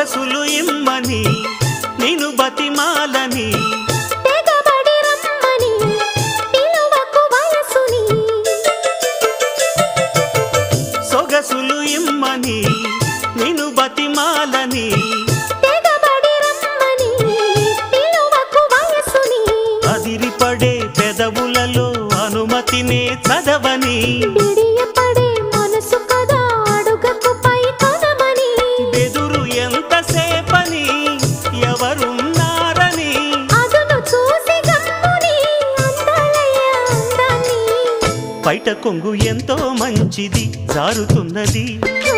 సొగసులు ఇమ్మని నిను బతిమాలని తెగబడి రమ్మని పిలువకు వయసుని సొగసులు ఇమ్మని నిను బతిమాలని తెగబడి రమ్మని పిలువకు వయసుని అదిరిపడే పెదవులలో అనుమతినే చదవని బిడియపడే మనసు కదా అడుగకు పై కొనమని బెదురు ఎంతసేపని ఎవరున్నారని అదును చూసి గమ్ముని అందలయ్య అందాన్ని బయట కొంగు ఎంతో మంచిది జారుతున్నది ఓ